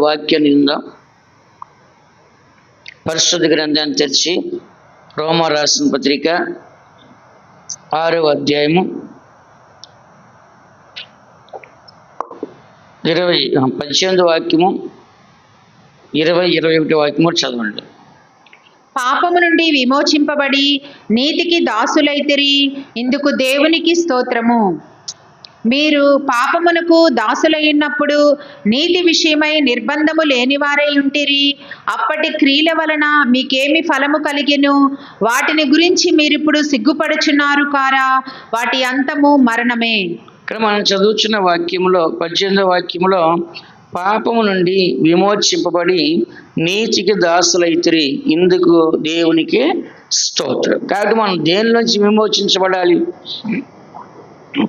వాక్యాన్ని ఉందాం. పరిశుద్ధ గ్రంథాన్ని తెరిచి రోమా రాసిన పత్రిక 6వ అధ్యాయము 18 వాక్యము 20-21 వాక్యము చదవండి. పాపము నుండి విమోచింపబడి నీతికి దాసులైతిరి, ఇందుకు దేవునికి స్తోత్రము. మీరు పాపమునకు దాసులైనప్పుడు నీతి విషయమై నిర్బంధము లేనివారై ఉంటిరి. అప్పటి క్రియల వలన మీకేమి ఫలము కలిగెను? వాటిని గురించి మీరిప్పుడు సిగ్గుపడుచున్నారు కారా? వాటి అంతము మరణమే. ఇక్కడ మనం చదువుతున్న వాక్యంలో 18వ వాక్యంలో పాపము నుండి విమోచింపబడి నీతికి దాసులైతిరి, ఇందుకు దేవునికి స్తోత్రం. కాబట్టి మనం దేని నుంచి విమోచించబడాలి?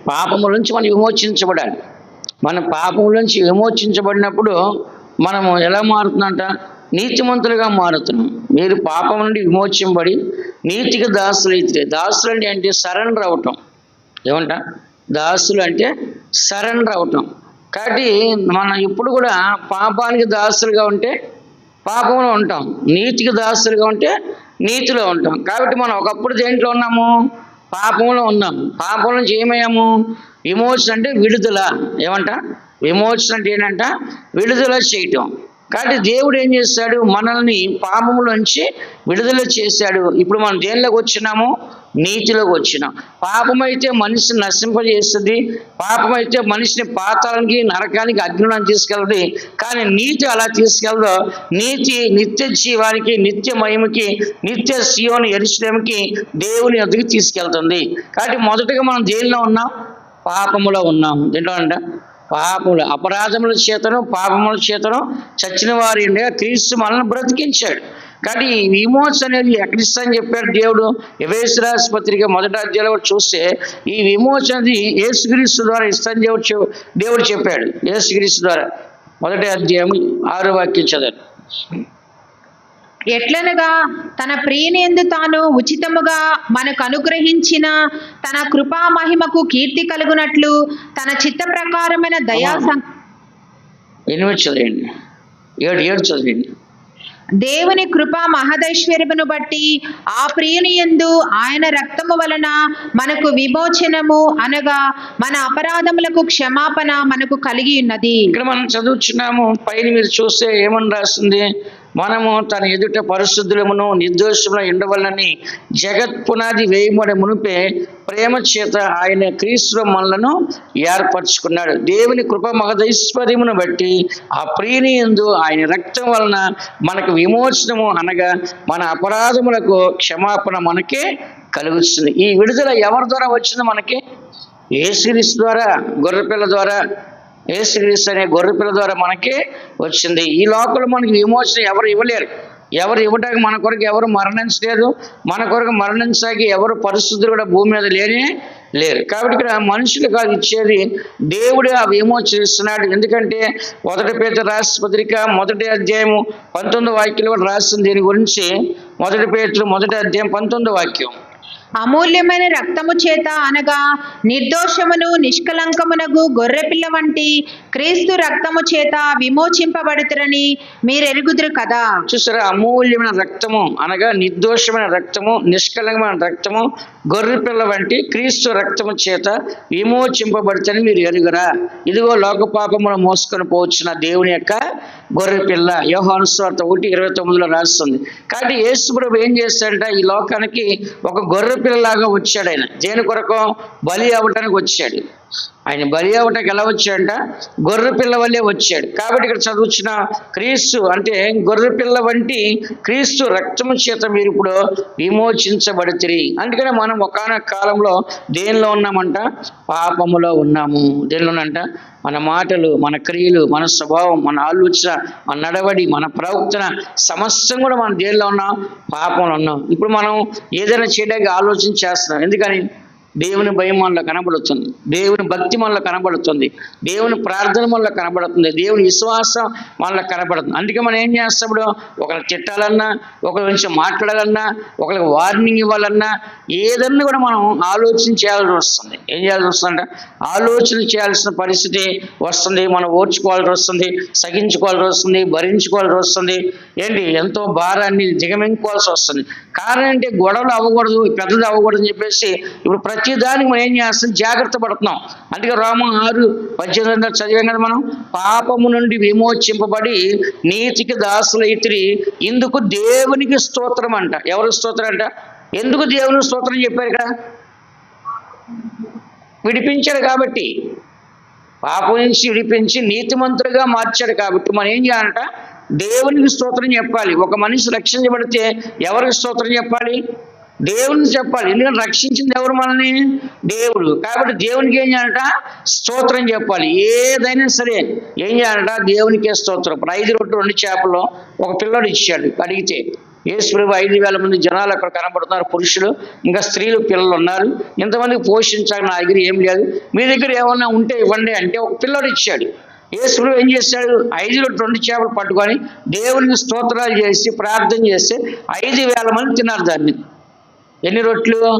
పాపముల నుంచి మనం విమోచించబడాలి. మన పాపముల నుంచి విమోచించబడినప్పుడు మనము ఎలా మారుతుందంట? నీతిమంతులుగా మారుతున్నాం. మీరు పాపం నుండి విమోచింపబడి నీతికి దాసులైతే, దాసులు అంటే సరెండర్ అవటం. ఏమంట? దాసులు అంటే సరెండర్ అవటం. కాబట్టి మనం ఇప్పుడు కూడా పాపానికి దాసులుగా ఉంటే పాపంలో ఉంటాం, నీతికి దాసులుగా ఉంటే నీతిలో ఉంటాం. కాబట్టి మనం ఒకప్పుడు దేంట్లో ఉన్నాము? పాపంలో ఉన్నాం. పాపం నుంచి ఏమయ్యాము? విమోచన అంటే విడుదల. ఏమంట? విమోచన అంటే ఏంటంట? విడుదల చేయటం. కాబట్టి దేవుడు ఏం చేశాడు? మనల్ని పాపములోంచి విడుదల చేశాడు. ఇప్పుడు మనం దేనిలోకి వచ్చినాము? నీతిలోకి వచ్చినాం. పాపం అయితే మనిషిని నశింపజేస్తుంది, పాపం అయితే మనిషిని పాతాళానికి, నరకానికి, అగ్నిలోకి తీసుకెళ్తుంది. కానీ నీతి అలా తీసుకెళ్దో. నీతి నిత్య జీవానికి, నిత్య మహిమకి, నిత్య సీయోను యెరూషలేముకి, దేవుని వద్దకు తీసుకెళ్తుంది. కాబట్టి మొదటగా మనం దేనిలో ఉన్నాం? పాపములో ఉన్నాం. దేంట్లో అంట? పాపములు, అపరాధముల చేతను పాపముల చేతను చచ్చిన వారి క్రీస్తు మనల్ని బ్రతికించాడు. కానీ ఈ విమోచన అనేది ఎక్కడిస్తానని చెప్పాడు దేవుడు? ఎఫెసీయుల రాసిన పత్రిక 1వ అధ్యాయంలో చూస్తే ఈ విమోచనది యేసుక్రీస్తు ద్వారా ఇస్తానని దేవుడు చెప్పాడు. యేసుక్రీస్తు ద్వారా 1వ అధ్యాయం 6వ వాక్యం చదవండి. ఎట్లనగా తన ప్రియనియందు తాను ఉచితముగా మనకు అనుగ్రహించిన తన కృపా మహిమకు కీర్తి కలుగునట్లు తన చిత్త ప్రకారమైన దయా 8 చదివండి, 7 చదివండి. దేవుని కృపా మహదైశ్వర్యమును బట్టి ఆ ప్రియనియందు ఆయన రక్తము వలన మనకు విమోచనము, అనగా మన అపరాధములకు క్షమాపణ మనకు కలిగి ఉన్నది. ఇక్కడ మనం చదువుచున్నాము. పైన మీరు చూస్తే ఏమని రాస్తుంది? మనము తన ఎదుట పరిశుద్ధులమును నిర్దోషమును ఉండవలనని జగత్ పునాది వేయబడే మునిపే ప్రేమ చేత ఆయన క్రీస్తులో మనలను ఏర్పరచుకున్నాడు. దేవుని కృప మహదైశ్వర్యమును బట్టి ఆ ప్రియనియందు ఆయన రక్తం వలన మనకు విమోచనము, అనగా మన అపరాధములకు క్షమాపణ మనకే కలుగుతుంది. ఈ విడుదల ఎవరి ద్వారా వచ్చింది మనకి? యేసుక్రీస్తు ద్వారా, గొర్రెపిల్ల ద్వారా. యేసుక్రీస్తు అనే గొర్రెపిల్ల ద్వారా మనకి వచ్చింది. ఈ లోకంలో మనకి విమోచన ఎవరు ఇవ్వలేరు. ఎవరు ఇవ్వడానికి మన కొరకు ఎవరు మరణించలేదు. మన కొరకు మరణించాకి ఎవరు పరిశుద్ధులు కూడా భూమి మీద లేరు. కాబట్టి ఇక్కడ మనుషులు కాదు ఇచ్చేది, దేవుడే ఆ విమోచన ఇస్తున్నాడు. ఎందుకంటే 1 పేతురు రాసిన పత్రిక 1వ అధ్యాయము 19వ వాక్యంలో కూడా రాస్తుంది దీని గురించి. 1 పేతురు 1వ అధ్యాయం 19వ వాక్యం. అమూల్యమైన రక్తము చేత, అనగా నిర్దోషమును నిష్కలంకమునగు గొర్రెపిల్ల వంటి క్రీస్తు రక్తము చేత విమోచింపబడుతురని మీరెరుగుదురు కదా. చూసారా? అమూల్యమైన రక్తము, అనగా నిర్దోషమైన రక్తము, నిష్కలంకమైన రక్తము, గొర్రెపిల్ల వంటి క్రీస్తు రక్తము చేత విమోచింపబడుతని మీరు ఎరుగురా. ఇదిగో లోక పాపమును మోసుకొని పోవచ్చున్న దేవుని యొక్క గొర్రెపిల్ల. యోహాను సువార్త 1:29 రాస్తుంది. కాబట్టి యేసు ప్రభువు ఏం చేస్తాడంట? ఈ లోకానికి ఒక గొర్రెపిల్లలాగా వచ్చాడు. ఆయన దేని కొరకు? బలి అవ్వటానికి వచ్చాడు. ఆయన బలి అవ్వటానికి ఎలా వచ్చాడంట? గొర్రెపిల్ల వల్లే వచ్చాడు. కాబట్టి ఇక్కడ చదువుచిన క్రీస్తు అంటే గొర్రెపిల్ల వంటి క్రీస్తు రక్తము చేత మీరు ఇప్పుడు విమోచించబడితిరి. అందుకనే మనం ఒకానొక కాలంలో దేనిలో ఉన్నామంట? పాపములో ఉన్నాము. దేనిలోనంట? మన మాటలు, మన క్రియలు, మన స్వభావం, మన ఆలోచన, మన నడవడి, మన ప్రవర్తన సమస్తం కూడా మనం దేనిలో ఉన్నాం? పాపంలో ఉన్నాం. ఇప్పుడు మనం ఏదైనా చేయడానికి ఆలోచన చేస్తున్నాం. ఎందుకని? దేవుని భయం మనలో కనబడుతుంది, దేవుని భక్తి మనలో కనబడుతుంది, దేవుని ప్రార్థన మనలో కనబడుతుంది, దేవుని విశ్వాసం మనలో కనబడుతుంది. అందుకే మనం ఏం చేస్తాడు, ఒకరికి తిట్టాలన్నా, ఒకరి గురించి మాట్లాడాలన్నా, ఒకరికి వార్నింగ్ ఇవ్వాలన్నా, ఏదన్నా కూడా మనం ఆలోచన చేయాల్సి వస్తుంది. ఏం చేయాల్సి వస్తుందంటే ఆలోచన చేయాల్సిన పరిస్థితి వస్తుంది. మనం ఓర్చుకోవాల్సి వస్తుంది, సహించుకోవాల్సి వస్తుంది, భరించుకోవాల్సి వస్తుంది. ఏంటి ఎంతో భారాన్ని దిగమింగుకోవాల్సి వస్తుంది. కారణం అంటే గొడవలు అవ్వకూడదు, పెద్దది అవ్వకూడదు అని చెప్పేసి ఇప్పుడు ప్రతి దానికి మనం ఏం చేస్తాం, జాగ్రత్త పడుతున్నాం. అందుకే రోమా 6:18 చదివాం కదా మనం, పాపము నుండి విమోచింపబడి నీతికి దాసులైతిరి, ఇందుకు దేవునికి స్తోత్రం అంట. ఎవరు స్తోత్రం అంట? ఎందుకు దేవుని స్తోత్రం చెప్పారు ఇక్కడ? విడిపించాడు కాబట్టి, పాపం నుంచి విడిపించి నీతిమంతులుగా మార్చాడు కాబట్టి మనం ఏం చేయాలంట, దేవునికి స్తోత్రం చెప్పాలి. ఒక మనిషి రక్షించబడితే ఎవరికి స్తోత్రం చెప్పాలి? దేవునికి చెప్పాలి. ఎందుకంటే రక్షించింది ఎవరు? మనల్ని, దేవుడు. కాబట్టి దేవునికి ఏం చేయాలంట, స్తోత్రం చెప్పాలి. ఏదైనా సరే ఏం చేయాలంట, దేవునికే స్తోత్రం. 5 రొట్టెలు 2 చేపలు ఒక పిల్లడు ఇచ్చాడు. అడిగితే యేసు ప్రభు 5,000 మంది జనాలు అక్కడ కనబడుతున్నారు, పురుషులు ఇంకా స్త్రీలు, పిల్లలు ఉన్నారు. ఇంతమందికి పోషించాలి, నా దగ్గర ఏం లేదు, మీ దగ్గర ఏమన్నా ఉంటే ఇవ్వండి అంటే ఒక పిల్లడు ఇచ్చాడు. యేసు ప్రభు ఏం చేశాడు, 5 రొట్టెలు 2 చేపలు పట్టుకొని దేవునికి స్తోత్రాలు చేసి ప్రార్థన చేస్తే 5,000 మంది తిన్నారు దాన్ని. ఎన్ని రొట్టెలు?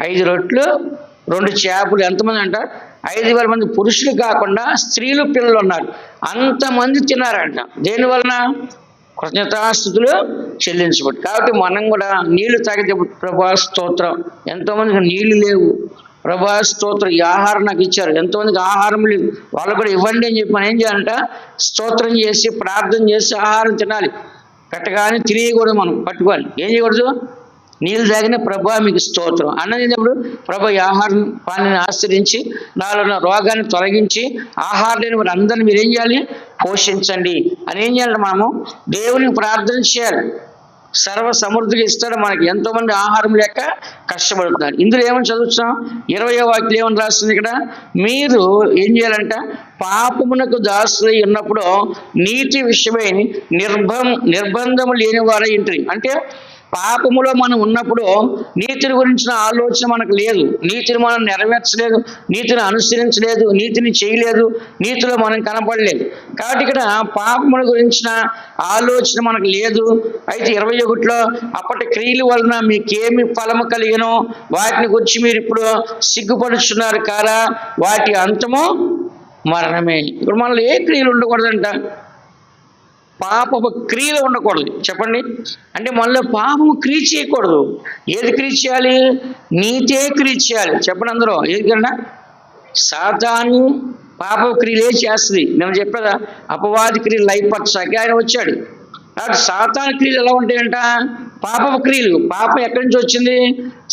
5 రొట్టెలు 2 చేపలు. ఎంతమంది అంట? 5,000 మంది పురుషులు కాకుండా స్త్రీలు, పిల్లలు ఉన్నారు. అంతమంది తిన్నారంట. దేనివలన? కృతజ్ఞతాస్తుతులు చెల్లించబడి. కాబట్టి మనం కూడా నీళ్లు తాగితే ప్రభా స్తోత్రం. ఎంతోమందికి నీళ్లు లేవు, ప్రభా స్తోత్రం, ఈ ఆహారం నాకు ఇచ్చారు. ఎంతోమందికి ఆహారం లేదు, వాళ్ళు కూడా ఇవ్వండి అని చెప్పి మనం ఏం చేయాలంట, స్తోత్రం చేసి ప్రార్థన చేసి ఆహారం తినాలి. పెట్టగానే తినేయకూడదు, మనం పట్టుకోవాలి. ఏం చేయకూడదు, నీళ్ళు తాగిన ప్రభా మీకు స్తోత్రం అన్నప్పుడు ప్రభా ఈ ఆహారం పానీని ఆశ్రయించి నాలో ఉన్న రోగాన్ని తొలగించి ఆహారం లేని వారు అందరినీ మీరు ఏం చేయాలి, పోషించండి అని ఏం చేయాలి, మనము దేవునికి ప్రార్థన చేయాలి. సర్వ సమృద్ధిగా ఇస్తాడు మనకి. ఎంతోమంది ఆహారం లేక కష్టపడుతున్నారు. ఇందులో ఏమని చదువుతున్నాం, 20వ వాక్యం ఏమని రాస్తుంది ఇక్కడ, మీరు ఏం చేయాలంట, పాపమునకు దాసులై ఉన్నప్పుడు నీతి విషయమై నిర్బంధము లేని వారై ఇంటి. అంటే పాపములో మనం ఉన్నప్పుడు నీతిని గురించిన ఆలోచన మనకు లేదు, నీతిని మనం నెరవేర్చలేదు, నీతిని అనుసరించలేదు, నీతిని చేయలేదు, నీతిలో మనం కనపడలేదు. కాబట్టి ఇక్కడ పాపముల గురించిన ఆలోచన మనకు లేదు. అయితే 21లో అప్పటి క్రియల వలన మీకేమి ఫలము కలిగినో వాటిని గురించి మీరు ఇప్పుడు సిగ్గుపడుచున్నారు కారా, వాటి అంతము మరణమే. ఇప్పుడు మనలో ఏ క్రియలు ఉండకూడదంట, పాపపు క్రియలు ఉండకూడదు. చెప్పండి, అంటే మనలో పాపము క్రియ చేయకూడదు. ఏది క్రియ చేయాలి, నీతే క్రియ చేయాలి. చెప్పండి అందరూ, ఏదికన్నా సాతాను పాపపు క్రియలే చేస్తుంది. నేను చెప్పేదా, అపవాది క్రియలు లైపరచాక ఆయన వచ్చాడు. కాబట్టి సాతాను క్రియలు ఎలా ఉంటాయంట, పాపపు క్రియలు. పాపం ఎక్కడి నుంచి వచ్చింది,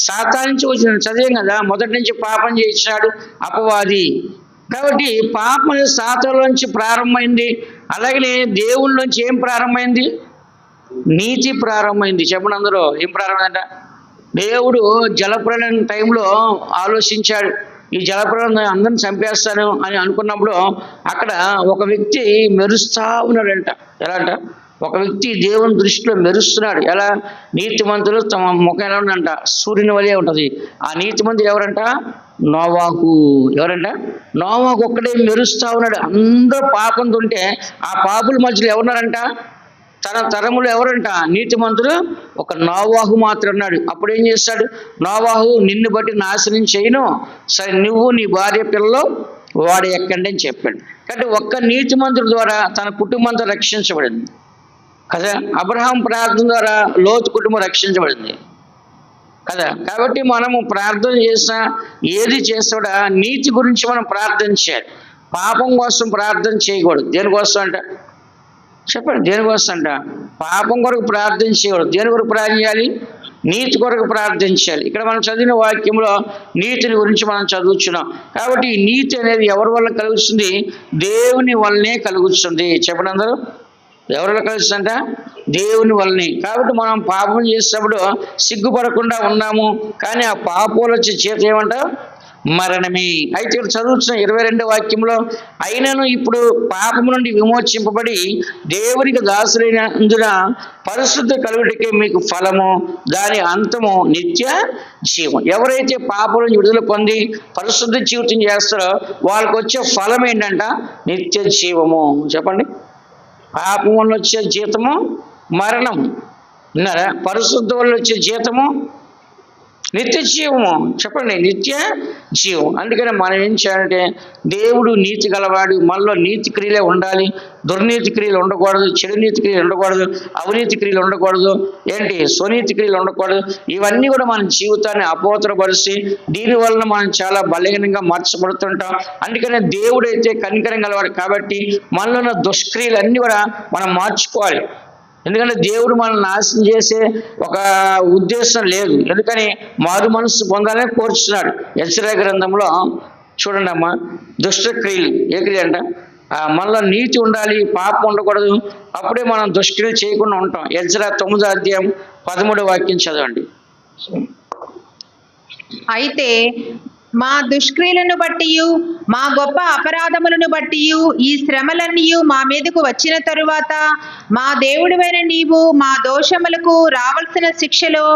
సాతాను నుంచి వచ్చింది. చదివాం కదా, మొదటి నుంచి పాపం చేసినాడు అపవాది. కాబట్టి పాపం సాతాను నుంచి ప్రారంభమైంది. అలాగనే దేవుళ్ళ నుంచి ఏం ప్రారంభమైంది, నీతి ప్రారంభమైంది. చెప్పండి అందరూ, ఏం ప్రారంభమైందంట, దేవుడు జలప్రలయం టైంలో ఆలోచించాడు, ఈ జలప్రలయం అందరిని చంపేస్తాను అని అనుకున్నప్పుడు అక్కడ ఒక వ్యక్తి మెరుస్తా ఉన్నాడంట. ఎలా అంట, ఒక వ్యక్తి దేవుని దృష్టిలో మెరుస్తున్నాడు. ఎలా, నీతిమంతులు తమ ముఖం ఎలా ఉందంట, సూర్యుని వలె ఉంటుంది. ఆ నీతిమంతులు ఎవరంట, నోవాహు. ఎవరంట, నోవాహు ఒక్కడే మెరుస్తా ఉన్నాడు. అందరూ పాపంతో ఉంటే ఆ పాపుల మధ్యలో ఎవరున్నారంట, తన తరములు ఎవరంట, నీతిమంతులు ఒక నోవాహు మాత్రం ఉన్నాడు. అప్పుడు ఏం చేస్తాడు, నోవాహు నిన్ను బట్టి నాశనం చేయను, సరే నువ్వు నీ భార్య పిల్లలు వాడు ఎక్కండి అని చెప్పాడు. కాబట్టి ఒక్క నీతిమంతుడి ద్వారా తన కుటుంబంతో రక్షించబడింది కదా. అబ్రహాం ప్రార్థన ద్వారా లోతు కుటుంబం రక్షించబడింది కదా. కాబట్టి మనము ప్రార్థన చేసినా ఏది చేస్తాడా నీతి గురించి మనం ప్రార్థన చేయాలి. పాపం కోసం ప్రార్థన చేయకూడదు. దేనికోసం అంట, చెప్పండి, దేనికోసం అంట, పాపం కొరకు ప్రార్థన చేయకూడదు. దేని కొరకు ప్రార్థన చేయాలి, నీతి కొరకు ప్రార్థన చేయాలి. ఇక్కడ మనం చదివిన వాక్యంలో నీతిని గురించి మనం చదువుతున్నాం. కాబట్టి ఈ నీతి అనేది ఎవరి వల్ల కలుగుతుంది, దేవుని వల్లనే కలుగుతుంది. చెప్పండి అందరూ, ఎవరి వల్ల కలుగుతుందంట, దేవుని వల్లనే. కాబట్టి మనం పాపం చేసేటప్పుడు సిగ్గుపడకుండా ఉన్నాము. కానీ ఆ పాపంలో వచ్చే చేత ఏమంట, మరణమే. అయితే ఇక్కడ చదువుతున్న 22వ వాక్యంలో, అయినను ఇప్పుడు పాపము నుండి విమోచింపబడి దేవునికి దాసులైనందున పరిశుద్ధ కలుగుటకే మీకు ఫలము, దాని అంతము నిత్య జీవం. ఎవరైతే పాపం నుంచి విడుదల పొంది పరిశుద్ధ జీవితం చేస్తారో వాళ్ళకి వచ్చే ఫలం ఏంటంట? నిత్య జీవము. చెప్పండి. పాపం వల్ల వచ్చే జీతము మరణం, విన్నారా? పరిశుద్ధ వల్ల వచ్చే జీతము నిత్య జీవము. చెప్పండి, నిత్య జీవం. అందుకని మనం ఏం చేయాలంటే, దేవుడు నీతి గలవాడు, మనలో నీతి క్రియలే ఉండాలి, దుర్నీతి క్రియలు ఉండకూడదు, చెడు నీతి క్రియలు ఉండకూడదు, అవినీతి క్రియలు ఉండకూడదు, స్వనీతి క్రియలు ఉండకూడదు. ఇవన్నీ కూడా మన జీవితాన్ని అపోతరపరిచి దీనివల్ల మనం చాలా బలహీనంగా మార్చబడుతుంటాం. అందుకనే దేవుడైతే కనికరం గలవాడు కాబట్టి మనలో ఉన్న దుష్క్రియలన్నీ కూడా మనం మార్చుకోవాలి. ఎందుకంటే దేవుడు మనల్ని నాశనం చేసే ఒక ఉద్దేశం లేదు. ఎందుకని మారు మనసు పొందాలని కోరుచున్నాడు. యెషయా గ్రంథంలో చూడండి అమ్మా, దుష్ట క్రియలు ఏ క్రియ అంట? మనలో నీతి ఉండాలి, పాపం ఉండకూడదు, అప్పుడే మనం దుష్క్రియలు చేయకుండా ఉంటాం. యెషయా 9వ అధ్యాయం 13వ వాక్యం చదవండి. అయితే మా దుష్క్రియలను బట్టి మా గొప్ప అపరాధములను బట్టి ఈ శ్రమలన్నీ మా మీదకు వచ్చిన తరువాత మా దేవుడివైన నీవు మా దోషములకు రావలసిన శిక్షలో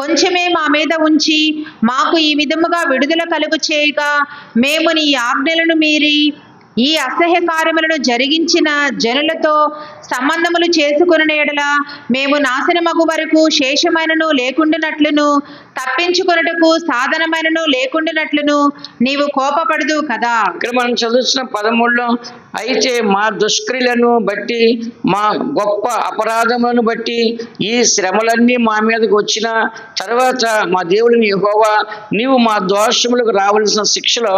కొంచెమే మా మీద ఉంచి మాకు ఈ విధముగా విడుదల కలుగు చేయగా, మేము నీ ఆజ్ఞలను మీరి ఈ అసహ్య కార్యములను జరిగించిన జనులతో సంబంధములు చేసుకుని ఎడల మేము నాశనమగు వరకు శేషమైనను లేకుండానట్లును తప్పించుకొనుటకు సాధనమైనను లేకుండానట్లును నీవు కోపపడదు కదా. ఇక్కడ మనం చదువుతున్న 13లో, అయితే మా దుష్క్రియలను బట్టి మా గొప్ప అపరాధములను బట్టి ఈ శ్రమలన్నీ మా మీదకి వచ్చిన తర్వాత మా దేవుడిని యెహోవా నీవు మా దోషములకు రావలసిన శిక్షలో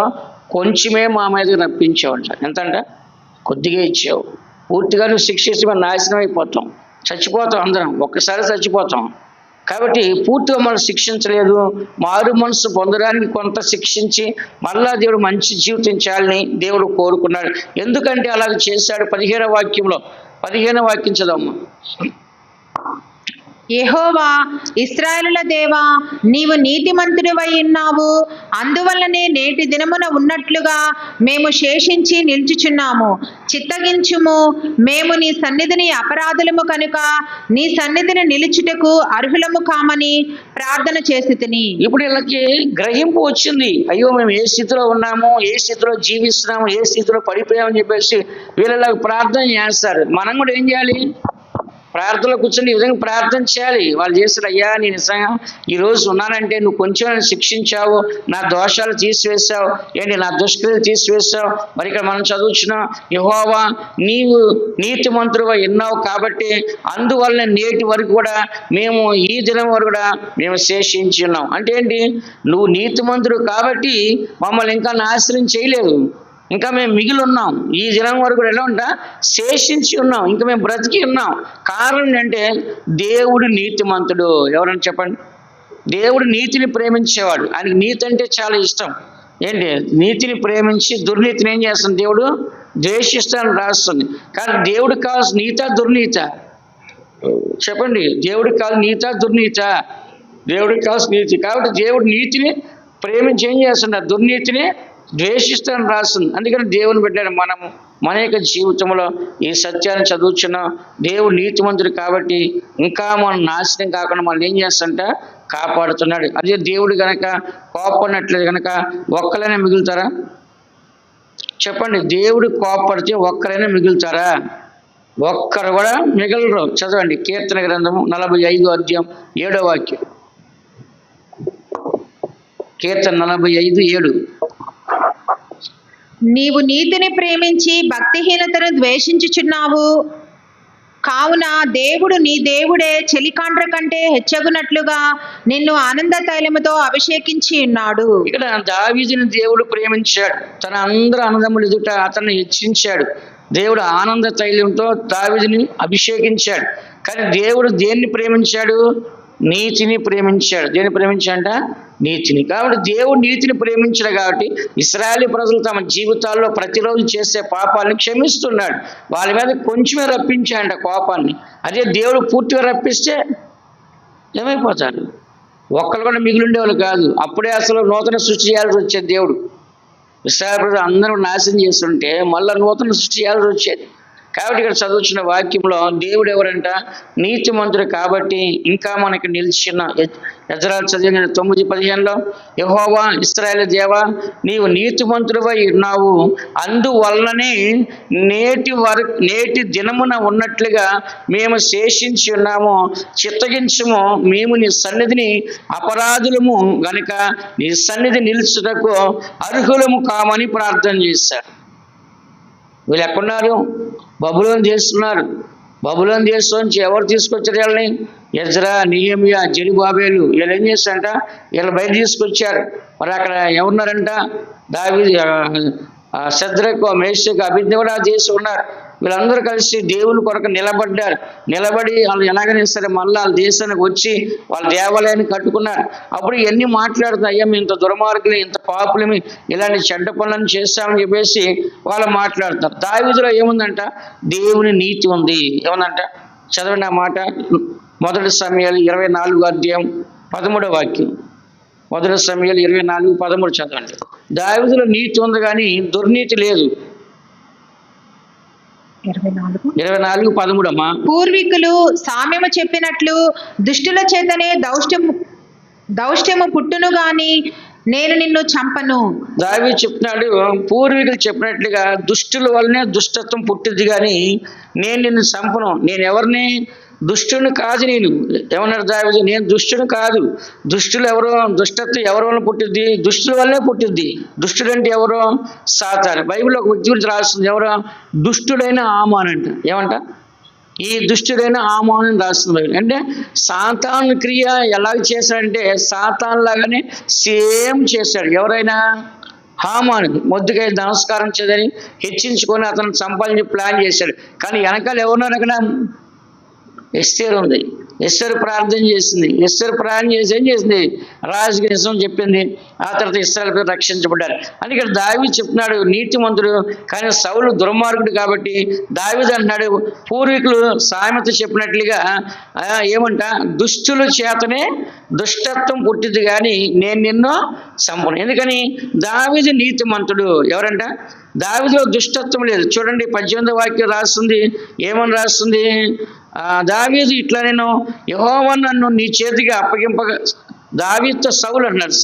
కొంచెమే మా మీదకి రప్పించావంట. ఎంతంట? కొద్దిగా ఇచ్చావు. పూర్తిగా నువ్వు శిక్షిస్తే మనం నాశనం అయిపోతాం, చచ్చిపోతాం, అందరం ఒక్కసారి చచ్చిపోతాం. కాబట్టి పూర్తిగా మనం శిక్షించలేదు, మారు మనసు పొందడానికి కొంత శిక్షించి మళ్ళా దేవుడు మంచి జీవితం చేయాలని దేవుడు కోరుకున్నాడు. ఎందుకంటే అలాగ చేశాడు. 15వ వాక్యంలో, 15వ వాక్యం చదవమ్మా. యెహోవా ఇశ్రాయేలుల దేవా, నీవు నీతిమంతుడివై ఉన్నావు, అందువల్లనే నేటి దినమున ఉన్నట్లుగా మేము శేషించి నిల్చుచున్నాము. చిత్తగించుము, మేము నీ సన్నిధిని అపరాధులము కనుక నీ సన్నిధిని నిలుచుటకు అర్హులము కామని ప్రార్థన చేసితిని. ఇప్పుడు వీళ్ళకి గ్రహింపు వచ్చింది. అయ్యో మేము ఏ స్థితిలో ఉన్నాము, ఏ స్థితిలో జీవిస్తున్నాము, ఏ స్థితిలో పడిపోయామని చెప్పేసి వీళ్ళకి ప్రార్థన చేస్తారు. మనం కూడా ఏం చేయాలి? ప్రార్థనలో కూర్చొని ఈ విధంగా ప్రార్థన చేయాలి. వాళ్ళు చేస్తారు, అయ్యా నేను నిజంగా ఈరోజు ఉన్నానంటే నువ్వు కొంచెం నన్ను శిక్షించావు, నా దోషాలు తీసివేసావు, నా దుష్క్రియలు తీసివేసావు. మరి ఇక్కడ మనం చదువుచున్నాం, యెహోవా నీవు నీతిమంతుడుగా ఉన్నావు కాబట్టి అందువల్ల నేటి వరకు కూడా మేము ఈ దినం వరకు కూడా మేము శేషించి ఉన్నాం. అంటే ఏంటి? నువ్వు నీతిమంతుడు కాబట్టి మమ్మల్ని ఇంకా నాశనం చేయలేదు, ఇంకా మేము మిగిలి ఉన్నాం. ఈ దినం వరకు ఎలా ఉంటా? శేషించి ఉన్నాం, ఇంకా మేము బ్రతికి ఉన్నాం. కారణం ఏంటంటే దేవుడు నీతిమంతుడు. ఎవరని చెప్పండి? దేవుడు నీతిని ప్రేమించేవాడు. ఆయనకి నీతి అంటే చాలా ఇష్టం. నీతిని ప్రేమించి దుర్నీతిని ఏం చేస్తుంది? దేవుడు ద్వేషిస్తానని రాస్తుంది. కానీ దేవుడికి కావాల్సిన నీత దుర్నీత? చెప్పండి. దేవుడికి కావాల్సిన నీత దుర్నీత? దేవుడికి కావాల్సిన నీతి. కాబట్టి దేవుడు నీతిని ప్రేమించి ఏం చేస్తున్నారు? దుర్నీతిని ద్వేషిస్తానని రాస్తుంది. అందుకని దేవుని బిడ్డలు మనము మన యొక్క జీవితంలో ఈ సత్యాన్ని చదువుచున్నాం. దేవుడు నీతిమంతుడు కాబట్టి ఇంకా మనం నాశనం కాకుండా మనం ఏం చేస్తాంట? కాపాడుతున్నాడు. అదే దేవుడు గనక కోపడినట్లేదు కనుక ఒక్కరైనా మిగులుతారా? చెప్పండి. దేవుడు కోపడితే ఒక్కరైనా మిగులుతారా? ఒక్కరు కూడా మిగలరు. చదవండి కీర్తన గ్రంథము 45వ అధ్యాయం 7వ వాక్యం. కీర్తన 45:7. నీవు నీతిని ప్రేమించి భక్తిహీనతను ద్వేషించుచున్నావు కావున దేవుడు నీ దేవుడే చెలికాండ్ర కంటే హెచ్చగునట్లుగా నిన్ను ఆనంద తైలముతో అభిషేకించి ఉన్నాడు. ఇక్కడ దావీదుని దేవుడు ప్రేమించాడు, తన అందరు అన్నదమ్ములు ఎదుట అతన్ని హెచ్చించాడు. దేవుడు ఆనంద తైలంతో దావీదుని అభిషేకించాడు. కానీ దేవుడు దేన్ని ప్రేమించాడు? నీతిని ప్రేమించాడు. దేన్ని ప్రేమించాడంట? నీతిని. కాబట్టి దేవుడు నీతిని ప్రేమించాడు కాబట్టి ఇశ్రాయేలు ప్రజలు తమ జీవితాల్లో ప్రతిరోజు చేసే పాపాలని క్షమిస్తున్నాడు. వాళ్ళ మీద కొంచెమే రప్పించాడంట కోపాన్ని. అదే దేవుడు పూర్తిగా రప్పిస్తే ఏమైపోతారు? ఒక్కరు కూడా మిగిలి ఉండేవాళ్ళు కాదు. అప్పుడే అసలు నూతన సృష్టి చేయాల్సి వచ్చేది దేవుడు. ఇశ్రాయేలు ప్రజలు అందరూ నాశనం చేస్తుంటే మళ్ళీ నూతన సృష్టి చేయాల్సి వచ్చేది. కాబట్టి ఇక్కడ చదువుతున్న వాక్యంలో దేవుడు ఎవరంట? నీతిమంతుడు. కాబట్టి ఇంకా మనకి నిలిచిన ఎజ్రా చదివిన 9:15 యెహోవా ఇశ్రాయేలు దేవా, నీవు నీతిమంతుడివై ఉన్నావు, అందువలననే నేటి దినమున ఉన్నట్లుగా మేము శేషించి ఉన్నాము. చిత్తగించుము, మేము నీ సన్నిధిని అపరాధులము గనుక నీ సన్నిధి నిలుచుటకు అర్హులము కామని ప్రార్థన చేశారు. వీళ్ళు ఎక్కడున్నారు? బబులోను చేస్తున్నారు. బబులోను దేశంలోంచి ఎవరు తీసుకొచ్చారు వీళ్ళని? ఎజ్రా, నెహెమ్యా, జెరుబ్బాబెలు. వీళ్ళు ఏం చేస్తారంట? వీళ్ళు బయట తీసుకొచ్చారు. మరి అక్కడ ఎవరున్నారంట? దావీదు, షద్రకు, మేషకు, అబేద్నెగో కూడా చేసి ఉన్నారు. వీళ్ళందరూ కలిసి దేవుని కొరకు నిలబడ్డారు. నిలబడి వాళ్ళు ఎలాగైనా సరే మళ్ళీ వాళ్ళ దేశానికి వచ్చి వాళ్ళ దేవాలయాన్ని కట్టుకున్నారు. అప్పుడు ఇవన్నీ మాట్లాడుతున్నారు, అయ్యా మేము ఇంత దుర్మార్గులు, ఇంత పాపులమి, ఇలాంటి చెడ్డ పనులను చేస్తామని చెప్పేసి వాళ్ళు మాట్లాడుతారు. దావీదులో ఏముందంట? దేవుని నీతి ఉంది. ఏముందంట? చదవండి ఆ మాట. 1 సమూయేలు 24:13 వాక్యం. 1 సమూయేలు 24:13 చదవండి. దావీదులో నీతి ఉంది కానీ దుర్నీతి లేదు. 24:13 అమ్మా. పూర్వీకులు సామ్యము చెప్పినట్లు దుష్టుల చేతనే దౌష్ట్యము పుట్టును గాని నేను నిన్ను చంపను. దావీదు చెప్తున్నాడు, పూర్వీకులు చెప్పినట్లుగా దుష్టుల వల్లనే దుష్టత్వం పుట్టింది కానీ నేను నిన్ను చంపను. నేను ఎవరిని? దుష్టుని కాదు నేను. ఏమన్నారు దావీదు? నేను దుష్టుని కాదు. దుష్టులు ఎవరు? దుష్టత్వం ఎవరి వల్ల పుట్టిద్ది? దుష్టుల వల్లే పుట్టిద్ది. దుష్టుడు అంటే ఎవరు? సాతాను. బైబిల్లో ఒక వ్యక్తి గురించి రాస్తుంది. ఎవరు? దుష్టుడైన ఆమాన్ అంట. ఏమంట? ఈ దుష్టుడైన ఆమాన్ రాస్తుంది. అంటే సాతాను క్రియ ఎలాగ చేశాడంటే సాతాను లాగానే సేమ్ చేశాడు. ఎవరైనా? హామాను మొద్దుకై నమస్కారం చేయదని హెచ్చించుకొని అతను చంపాలని ప్లాన్ చేశాడు. కానీ వెనకాల ఎవరున్నారు? అక్కడ ఎస్తేరు ఉంది. ఎస్తేరు ప్రార్థన చేసింది. ఎస్తేరు ప్రార్థన చేసి ఏం చేసింది? రాజుకి నిజం చెప్పింది. ఆ తర్వాత ఇశ్రాయేలు రక్షించబడ్డారు. అని ఇక్కడ దావీదు చెప్తున్నాడు, నీతిమంతుడు కానీ సౌలు దుర్మార్గుడు. కాబట్టి దావీదు అంటున్నాడు, పూర్వీకులు సామెత చెప్పినట్లుగా ఏమంట? దుష్టుల చేతనే దుష్టత్వం పుట్టింది కానీ నేను నిన్ను చంపను. ఎందుకని? దావీదు నీతిమంతుడు. ఎవరంట? దావీదులో దుష్టత్వం లేదు. చూడండి 18వ వాక్యం రాస్తుంది. ఏమని రాస్తుంది? దావీదు ఇట్లా, నేను యెహోవా నన్ను నీ చేతికి అప్పగింపగా, దావీదుతో సౌలు అన్నాడు.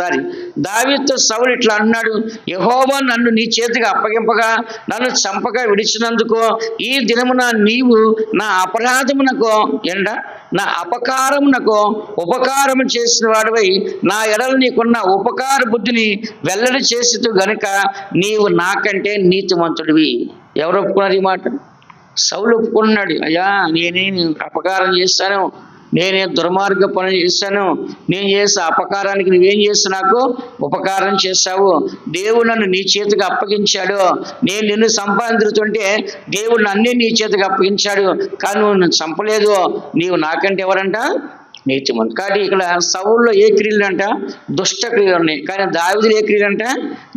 దావీదుతో సౌలు ఇట్లా అన్నాడు, యెహోవా నన్ను నీ చేతికి అప్పగింపగా నన్ను చంపగా విడిచినందుకు ఈ దినమున నీవు నా అపరాధమునకు నా అపకారమునకు ఉపకారము చేసిన వాడివై నా ఎడల నీకున్న ఉపకార బుద్ధిని వెల్లడి చేసితు గనుక నీవు నాకంటే నీతిమంతుడివి. ఎవరు ఒప్పుకున్నారు ఈ మాట? సౌలు ఒప్పుకున్నాడు. అయ్యా నేనే అపకారం చేస్తాను, నేనే దుర్మార్గ పనులు చేశాను, నేను చేసే అపకారానికి నువ్వేం చేసి నాకు ఉపకారం చేశావు. దేవుడు నన్ను నీ చేతికి అప్పగించాడు. నేను నిన్ను సంపాదించుతుంటే దేవుడు నన్నే నీ చేతికి అప్పగించాడు. కానీ నువ్వు నన్ను చంపలేదు. నీవు నాకంటే ఎవరంట? నీతిమంతుడు. కాబట్టి ఇక్కడ సౌల్లో ఏ క్రియలు అంట? దుష్ట క్రియలు ఉన్నాయి. కానీ దావీదులో ఏ క్రియలు అంట?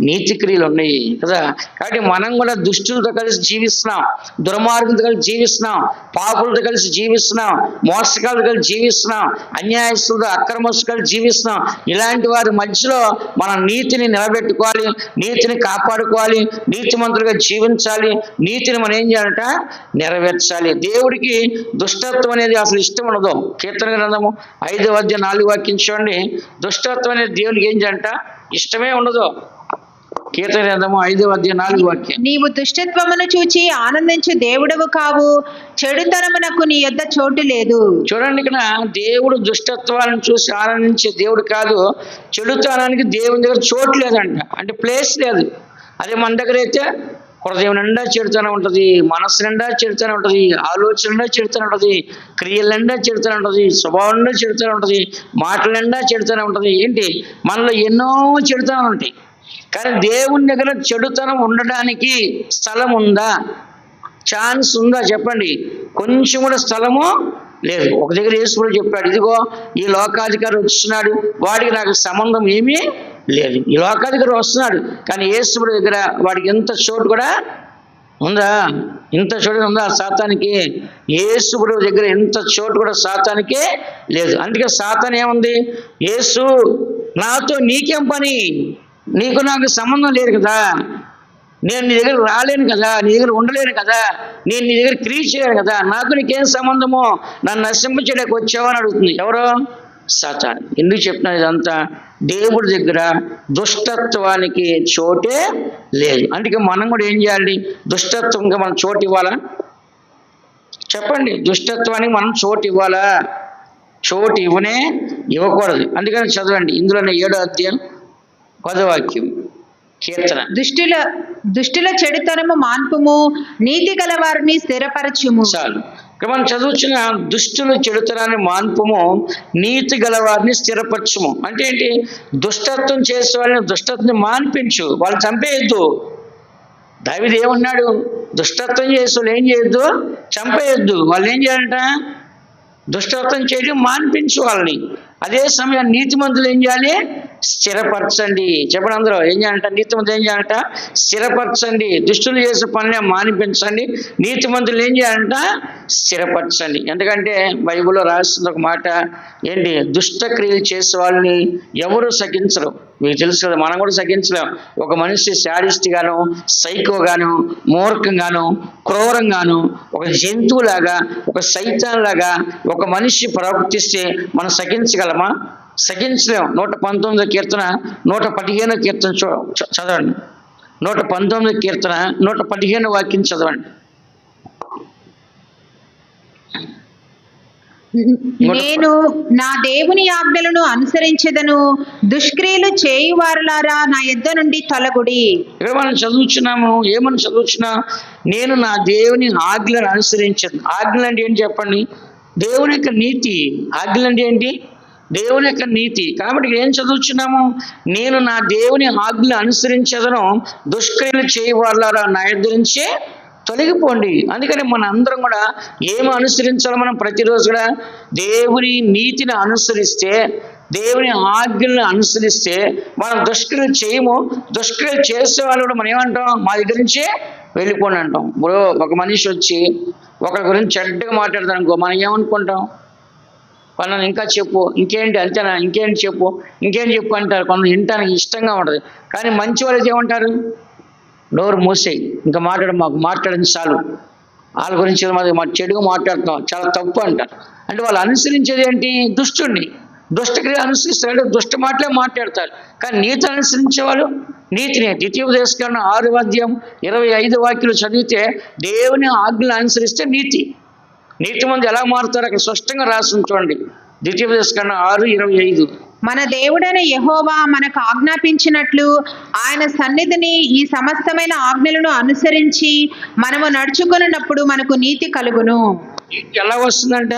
నీతి క్రియలు ఉన్నాయి కదా. కాబట్టి మనం కూడా దుష్టులతో కలిసి జీవిస్తున్నాం, దుర్మార్గులతో కలిసి జీవిస్తున్నాం, పాపులతో కలిసి జీవిస్తున్నాం, మోసకాలతో కలిసి జీవిస్తున్నాం, అన్యాయస్తులతో అక్రమస్తులతో కలిసి జీవిస్తున్నాం. ఇలాంటి వారి మధ్యలో మనం నీతిని నిలబెట్టుకోవాలి, నీతిని కాపాడుకోవాలి, నీతిమంతులుగా జీవించాలి. నీతిని మనం ఏం చేయాలంట? నెరవేర్చాలి. దేవుడికి దుష్టత్వం అనేది అసలు ఇష్టం ఉండదు. కీర్తన గ్రంథము 5:4 వాక్యం చూడండి. దుష్టత్వం అనేది దేవునికి ఏం చేయంట? ఇష్టమే ఉండదు. కీర్తన గ్రంథము 5:4 వాక్యం. నీవు దుష్టత్వమును చూచి ఆనందించు దేవుడవు కావు, చెడుతనమునకు నీ యొద్ద చోటు లేదు. చూడండి, ఇక్కడ దేవుడు దుష్టత్వాలను చూసి ఆనందించే దేవుడు కాదు, చెడుతనానికి దేవుని దగ్గర చోటు లేదంట. అంటే ప్లేస్ లేదు. అదే మన దగ్గర అయితే హృదయం నిండా చెడుతూనే ఉంటుంది, మనస్సు నిండా చెడుతూనే ఉంటుంది, ఆలోచన నిండా చెడుతూనే ఉంటుంది, క్రియల నిండా చెడుతూనే ఉంటుంది, స్వభావం నిండా చెడుతూనే ఉంటుంది, మాటల నిండా చెడుతూనే ఉంటుంది. ఏంటి? మనలో ఎన్నో చెడుతనం ఉంటాయి. కానీ దేవుని దగ్గర చెడుతనం ఉండడానికి స్థలం ఉందా? ఛాన్స్ ఉందా? చెప్పండి. కొంచెం కూడా స్థలము లేదు. ఒక దగ్గర యేసు చెప్పాడు, ఇదిగో ఈ లోకాధికారి వచ్చినాడు, వాడికి నాకు సంబంధం ఏమీ లేదు. ఈ లోకాధికారి వస్తున్నాడు, కానీ యేసు దగ్గర వాడికి ఎంత చోటు కూడా ఉందా? ఇంత చోటు ఉందా సాతానికి? యేసు ప్రభు దగ్గర ఇంత చోటు కూడా సాతానికే లేదు. అందుకే సాతాన్ ఏముంది, యేసు నాతో నీకేం పని, నీకు నాకు సంబంధం లేదు కదా, నేను నీ దగ్గర రాలేను కదా, నీ దగ్గర ఉండలేను కదా, నేను నీ దగ్గర క్రియ చేయలేను కదా, నాకు నీకేం సంబంధమో, నన్ను నశింపచేయడానికి వచ్చావా అని అడుగుతుంది. ఎవరో? సాతాన్. ఎందుకు చెప్తున్నాను ఇదంతా? దేవుడి దగ్గర దుష్టత్వానికి చోటే లేదు. అందుకే మనం కూడా ఏం చేయాలి? దుష్టత్వంగా మనం చోటు ఇవ్వాలా? చెప్పండి, దుష్టత్వానికి మనం చోటు ఇవ్వాలా? చోటు ఇవ్వకూడదు. అందుకని చదవండి, ఇందులోనే 7వ అధ్యాయం 10వ వాక్యం కీర్తన. దుష్టుల చెడుతనము మాన్పుము, నీతి గల వారిని స్థిరపరచుము. చాలు. ఇక్కడ మనం చదువుతున్న దుష్టుల చెడుతనాన్ని మాన్పుము, నీతి గల వారిని స్థిరపరచుము అంటే ఏంటి? దుష్టత్వం చేసే వాళ్ళని దుష్టత్వం మాన్పించు, వాళ్ళు చంపేయద్దు. దావీదు ఏమన్నాడు? దుష్టత్వం చేసే వాళ్ళు ఏం చేయొద్దు, చంపేయొద్దు. వాళ్ళు ఏం చేయాలంట? దుష్టత్వం చేయడం మాన్పించు వాళ్ళని. అదే సమయం నీతిమంతులు ఏం చేయాలి? స్థిరపరచండి. చెప్పండి అందరూ, ఏం చేయాలంట? నీతిమంతులు ఏం చేయాలంట? స్థిరపరచండి. దుష్టులు చేసే పనులే మానిపించండి, నీతిమంతులు ఏం చేయాలంట? స్థిరపరచండి. ఎందుకంటే బైబిల్లో రాస్తున్న ఒక మాట ఏంటి? దుష్ట క్రియలు చేసే వాళ్ళని ఎవరు సహించరు. మీకు తెలుసు కదా, మనం కూడా సహించలేం. ఒక మనిషి శాడిస్ట్ గాను, సైకోగాను, మూర్ఖంగాను, క్రూరంగాను, ఒక జంతువులాగా, ఒక సైతాన్ లాగా ఒక మనిషి ప్రవర్తిస్తే మనం సహించగలమా? సహించలేం. 119వ కీర్తన 115వ కీర్తన చదవండి. 119వ కీర్తన 115వ వాక్యం చదవండి. నేను నా దేవుని ఆజ్ఞలను అనుసరించెదను, దుష్క్రియలు చేయువారులారా నా యొద్ద నుండి తొలగుడి. ఇక్కడ మనం చదువుతున్నాము, ఏమని చదువుతున్నా? నేను నా దేవుని ఆజ్ఞలను అనుసరించదు. ఆజ్ఞలు అంటే ఏంటి చెప్పండి? దేవుని యొక్క నీతి. ఆజ్ఞలు అంటే ఏంటి? దేవుని యొక్క నీతి. కాబట్టి ఏం చదువుతున్నాము? నేను నా దేవుని ఆజ్ఞలు అనుసరించదను, దుష్క్రియలు చేయవాళ్ళారా నా యొద్ద నుంచే తొలగిపోండి. అందుకని మన అందరం కూడా ఏమి అనుసరించాలో? మనం ప్రతిరోజు కూడా దేవుని నీతిని అనుసరిస్తే, దేవుని ఆజ్ఞలను అనుసరిస్తే మనం దుష్క్రియలు చేయము. దుష్క్రియలు చేసే వాళ్ళు కూడా మనం ఏమంటాం? మా దగ్గర నుంచే వెళ్ళిపోండి అంటాం. ఇప్పుడు ఒక మనిషి వచ్చి ఒకరి గురించి చెడ్డగా మాట్లాడతాను అనుకో, మనం ఏమనుకుంటాం? వాళ్ళని ఇంకా చెప్పు, ఇంకేంటి, అంతేనా, ఇంకేంటి చెప్పు, ఇంకేం చెప్పు అంటారు. కొంత వినటానికి ఇష్టంగా ఉంటుంది. కానీ మంచి వాళ్ళకి ఏమంటారు? నోరు మూసేయి, ఇంకా మాట్లాడింది చాలు, వాళ్ళ గురించి చెడుగా మాట్లాడుతున్నాం, చాలా తప్పు అంటారు. అంటే వాళ్ళు అనుసరించేది ఏంటి? దుష్టుణ్ణి. దుష్టక్రియ అనుసరిస్తారు, దుష్ట మాటలే మాట్లాడతారు. కానీ నీతిని అనుసరించే వాళ్ళు నీతిని. ద్వితీయోపదేశకాండం 6వ అధ్యాయం 25వ వాక్యం చదివితే దేవుని ఆజ్ఞలు అనుసరిస్తే నీతి. నీతిమంతులు ఎలా మారుతారు అక్కడ స్పష్టంగా రాసి చూడండి. ద్వితీయోపదేశకాండం 6:25. మన దేవుడైన యెహోవా మనకు ఆజ్ఞాపించినట్లు ఆయన సన్నిధిని ఈ సమస్తమైన ఆజ్ఞలను అనుసరించి మనము నడుచుకున్నప్పుడు మనకు నీతి కలుగును. ఎలా వస్తుందంట?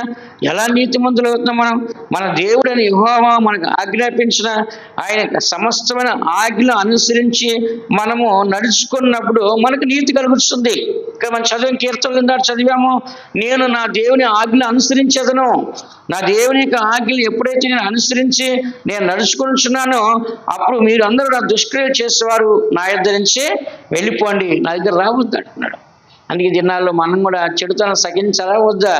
ఎలా నీతిమంతులు అవుతున్నాం మనం? మన దేవుడైన యెహోవా మనకు ఆజ్ఞాపించిన ఆయన సమస్తమైన ఆజ్ఞలు అనుసరించి మనము నడుచుకున్నప్పుడు మనకు నీతి కలుగుతుంది. ఇక్కడ మనం చదివిన కీర్తనలు చదివాము, నేను నా దేవుని ఆజ్ఞలు అనుసరించేదను. నా దేవుని యొక్క ఆజ్ఞలు ఎప్పుడైతే నేను అనుసరించి నేను నడుచుకుంటున్నానో అప్పుడు మీరు అందరూ నా దుష్క్రియలు చేసేవారు నా యొద్ద నుంచి వెళ్ళిపోండి, నా దగ్గర రావద్దు అంటున్నాడు. అందుకే దినాల్లో మనం కూడా చెడుతనం సహించాలా వద్దా?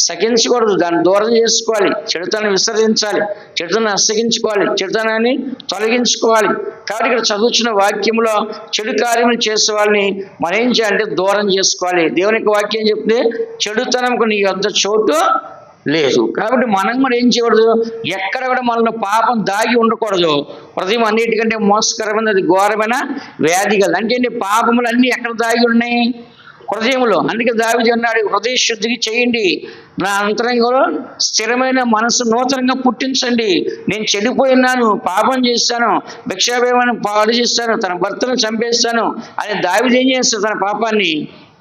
సహించకూడదు, దాన్ని దూరం చేసుకోవాలి, చెడుతనాన్ని విసర్జించాలి, చెడుతనాన్ని అసహించుకోవాలి, చెడుతనాన్ని తొలగించుకోవాలి. కాబట్టి ఇక్కడ చదువుతున్న వాక్యంలో చెడు కార్యములు చేసే వాళ్ళని మనం ఏం చేయాలంటే దూరం చేసుకోవాలి. దేవుని యొక్క వాక్యం చెప్తే చెడుతనంకు నీ యొద్ద చోటు లేదు. కాబట్టి మనం కూడా ఏం చేయకూడదు? ఎక్కడ కూడా మనలో పాపం దాగి ఉండకూడదు. హృదయం అన్నిటికంటే మోసకరమైన, అది ఘోరమైన వ్యాధి కదా. అంటే పాపములు అన్నీ ఎక్కడ దాగి ఉన్నాయి? హృదయంలో. అందుకే దావీదు అన్నాడు, హృదయ శుద్ధికి చేయండి, నా అంతరంగంలో స్థిరమైన మనసు నూతనంగా పుట్టించండి. నేను చెడిపోయినాను, పాపం చేస్తాను, భిక్షాభేమాన్ని పాడు చేస్తాను, తన భర్తను చంపేస్తాను అని దావీదు ఏం చేస్తాడు? తన పాపాన్ని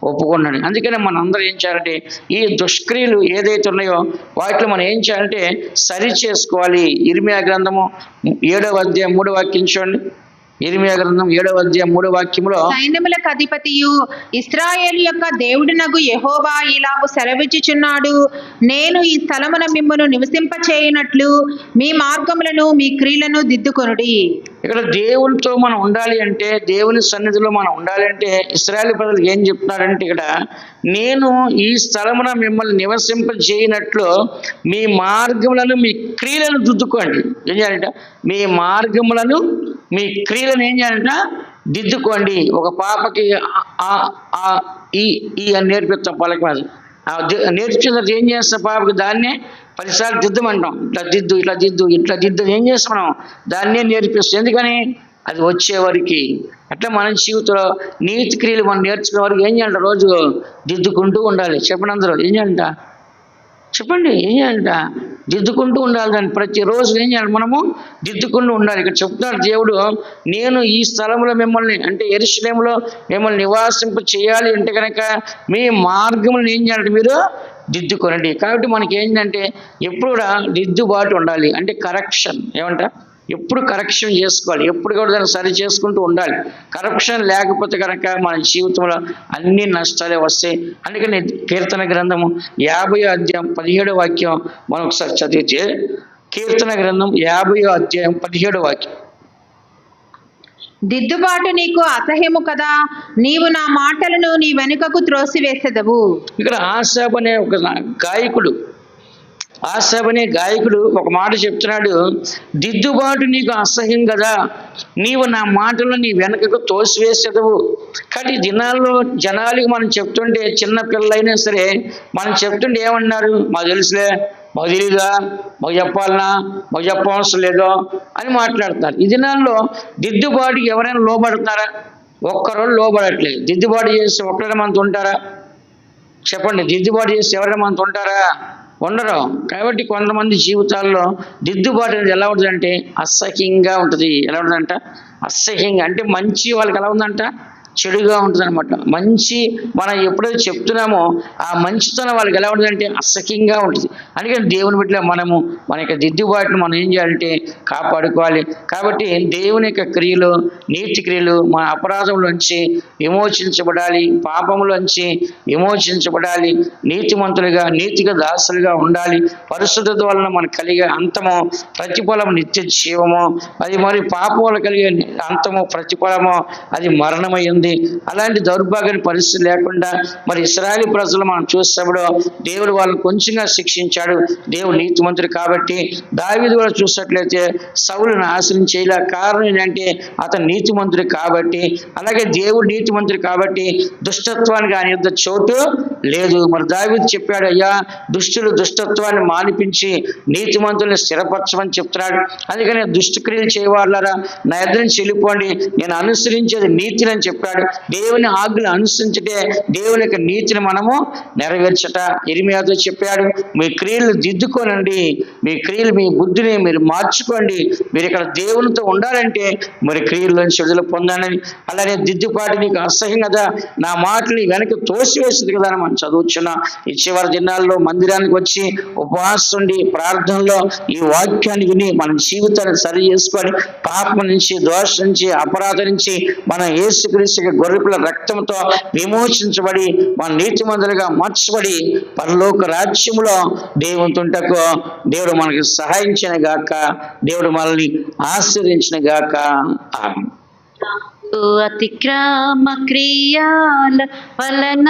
ఒప్పుకున్నాడు. అందుకనే మనం అందరూ ఏం చేయాలంటే ఈ దుష్క్రియలు ఏదైతే ఉన్నాయో వాటిలో మనం ఏం చేయాలంటే సరి చేసుకోవాలి. ఇర్మియా గ్రంథము 7వ అధ్యాయం 3వ వాక్యం చూడండి. ఇర్మియా గ్రంథం 7వ అధ్యాయం 3వ వాక్యంలో, సైన్యములకు అధిపతియు ఇశ్రాయేలు యొక్క దేవుడినగు యెహోవా ఇలాగు సెలవిచ్చుచున్నాడు, నేను ఈ స్థలమున మిమ్మును నివసింపచేయునట్లు మీ మార్గములను మీ క్రియలను దిద్దుకొనుడి. ఇక్కడ దేవునితో మనం ఉండాలి అంటే, దేవుని సన్నిధిలో మనం ఉండాలి అంటే ఇశ్రాయేలు ప్రజలకు ఏం చెప్తున్నారంటే ఇక్కడ, నేను ఈ స్థలమున మిమ్మల్ని నివసింపజేయనట్లు మీ మార్గములను మీ క్రియలను దిద్దుకోండి. ఏం చేయాలంట? మీ మార్గములను మీ క్రియలను ఏం చేయాలంట? దిద్దుకోండి. ఒక పాపకి ఈ అని నేర్పిస్తాం పలక మీద. నేర్చిన తర్వాత ఏం చేస్తాం? పాపకి దాన్నే 10 సార్లు దిద్దమంటాం. ఇట్లా దిద్దు ఏం చేస్తాం మనం? దాన్నే నేర్పిస్తాం. ఎందుకని? అది వచ్చేవారికి. అట్లా మన జీవితంలో నీతి క్రియలు మనం నేర్చుకునే వరకు ఏం చేయాలంట? రోజు దిద్దుకుంటూ ఉండాలి. చెప్పండి అందరూ, ఏం చేయాలంట? చెప్పండి, ఏం చేయాలంట? దిద్దుకుంటూ ఉండాలి. దాన్ని ప్రతిరోజు ఏం చేయాలి? మనము దిద్దుకుంటూ ఉండాలి. ఇక్కడ చెప్తున్నాడు దేవుడు, నేను ఈ స్థలంలో మిమ్మల్ని, అంటే యెరూషలేములో మిమ్మల్ని నివాసింప చేయాలి అంటే కనుక మీ మార్గములను ఏం చేయాలంటే మీరు దిద్దుకోనండి. కాబట్టి మనకి ఏంటంటే ఎప్పుడు కూడా దిద్దుబాటు ఉండాలి. అంటే కరెక్షన్. ఏమంట? ఎప్పుడు కరెక్షన్ చేసుకోవాలి. ఎప్పుడు కూడా దాన్ని సరి చేసుకుంటూ ఉండాలి. కరప్షన్ లేకపోతే కనుక మన జీవితంలో అన్ని నష్టాలే వస్తాయి. అందుకని కీర్తన గ్రంథము 50వ అధ్యాయం 17వ వాక్యం మనం ఒకసారి చదివితే, కీర్తన గ్రంథం 50వ అధ్యాయం 17వ వాక్యం. దిద్దుబాటు నీకు అసహ్యము కదా, నీవు నా మాటలను నీ వెనుకకు త్రోసివేసెదవు. ఇక్కడ ఆసాబ్ అనే ఒక గాయకుడు ఒక మాట చెప్తున్నాడు, దిద్దుబాటు నీకు అసహ్యం కదా, నీవు నా మాటలు నీ వెనకకు తోసివేసేదవు. కానీ దినాల్లో జనాలకి మనం చెప్తుంటే, చిన్న పిల్లలైనా సరే మనం చెప్తుంటే ఏమన్నారు? మాకు తెలుసులే, మాకు తెలియదా, మాకు చెప్పాలనా, మాకు చెప్పవలసిన లేదో అని మాట్లాడుతున్నారు. ఈ దినాల్లో దిద్దుబాటుకి ఎవరైనా లోబడుతున్నారా? ఒక్కరోజు లోబడట్లేదు. దిద్దుబాటు చేసి ఒక్కరైనా మనతో ఉంటారా? చెప్పండి, దిద్దుబాటు చేసి ఎవరైనా మనతో ఉంటారా? ఉండరు. కాబట్టి కొంతమంది జీవితాల్లో దిద్దుబాటు అనేది ఎలా ఉంటుందంటే అసహ్యంగా ఉంటుంది. ఎలా ఉంటుందంట? అసహ్యంగా. అంటే మంచి వాళ్ళకి ఎలా ఉందంట? చెడుగా ఉంటుంది అనమాట. మంచి మనం ఎప్పుడైతే చెప్తున్నామో ఆ మంచితనం వాళ్ళకి ఎలా ఉంటుందంటే అసహ్యంగా ఉంటుంది. అందుకని దేవుని బిడ్డలో మనము మన యొక్క దిద్దుబాటును మనం ఏం చేయాలంటే కాపాడుకోవాలి. కాబట్టి దేవుని యొక్క క్రియలు, నీతి క్రియలు మన అపరాధంలోంచి విమోచించబడాలి, పాపంలోంచి విమోచించబడాలి, నీతిమంతులుగా నీతిగా దాసులుగా ఉండాలి. పరిశుద్ధత వలన మనకు కలిగే అంతము ప్రతిఫలం నిత్య జీవము, అది మరి పాపం వల్ల కలిగే అంతము ప్రతిఫలము అది మరణమైంది. అలాంటి దౌర్భాగ్య పరిస్థితి లేకుండా మరి ఇశ్రాయేలు ప్రజలు మనం చూసినప్పుడు దేవుడు వాళ్ళని కొంచెంగా శిక్షించాడు. దేవుడు నీతిమంతుడు కాబట్టి. దావీదు కూడా చూసినట్లయితే సౌలును నాశనం చేయలే. కారణం ఏంటంటే అతను నీతిమంతుడు కాబట్టి. అలాగే దేవుడు నీతిమంతుడు కాబట్టి దుష్టత్వానికి ఆయన యుద్ధ చోటు లేదు. మరి దావీదు చెప్పాడు, అయ్యా దుష్టులు దుష్టత్వాన్ని మానిపించి నీతిమంతుల్ని స్థిరపరచమని చెప్తున్నాడు. అందుకని దుష్టక్రియలు చేయవాళ్ళరా నా ఎదురు నుంచి వెళ్ళిపోండి, నేను అనుసరించేది నీతిని అని చెప్పాడు. దేవుని ఆజ్ఞలు అనుసరించటే దేవుని యొక్క నీతిని మనము నెరవేర్చట. ఇర్మియాతో చెప్పాడు, మీ క్రియలు దిద్దుకోనండి, మీ క్రియలు మీ బుద్ధిని మీరు మార్చుకోండి, మీరు ఇక్కడ దేవునితో ఉండాలంటే మరి క్రియల్లోంచి విడుదల పొందండి. అలానే దిద్దుబాటు నీకు అసహ్యం కదా, నా మాటలు వెనక్కి తోసివేసింది కదా అని మనం చదువుచున్నాం. ఈ చివరి దినాల్లో మందిరానికి వచ్చి ఉపవాసం ఉండి ప్రార్థనలో ఈ వాక్యాన్ని విని మన జీవితాన్ని సరి చేసుకొని పాపం నుంచి, దోషం నుంచి, అపరాధం నుంచి మనం యేసుక్రీస్తు గొర్రెపిల్ల రక్తంతో విమోచించబడి మన నీతిమంతులుగా మార్చబడి పరలోక రాజ్యములో దేవునితుంటకు దేవుడు మనకి సహాయించిన గాక, దేవుడు మనల్ని ఆశీర్వదించిన గాక. ఆమేన్. అతిక్రమ క్రియాల వలన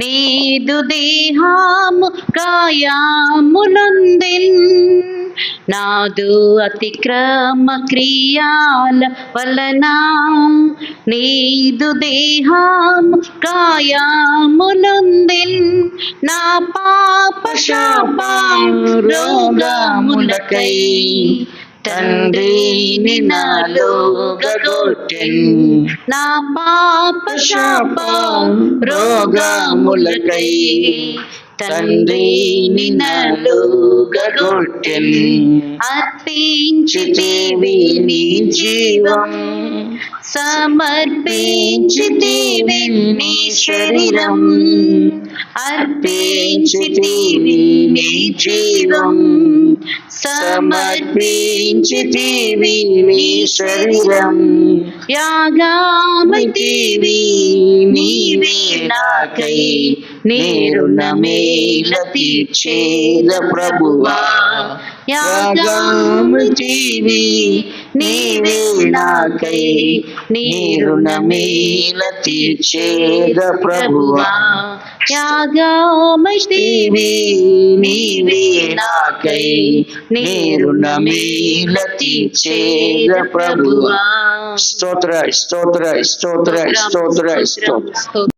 నీదు దేహము గాయములొందెన్, నాదు అతిక్రమ క్రియాల వలన నీదు దేహము గాయములొందెన్, నా పాప శాప రోగములకై తండ్రిని నాలో గొట్టెన్, నా పాప శాప రోగములకై తండ్రిని నాలో గొట్టెన్. అర్పించితివి నీ జీవం, సమర్పించితివి నీ శరీరం, అర్పించితివి నీ జీవం, సమర్పించితివి నీ శరీరం, యాగమైతివి నీవే నాకై, నీ రుణమేల తీర్చేద ప్రభువా. యాగమైతివి నీవే నాకై నీ రుణమేల తీర్చేద ప్రభువా త్యాగమస్తీవి నీవే నాకై నీ రుణమేల తీర్చేద ప్రభువా స్తోత్ర స్తోత్ర స్తోత్ర స్తోత్ర స్తోత్ర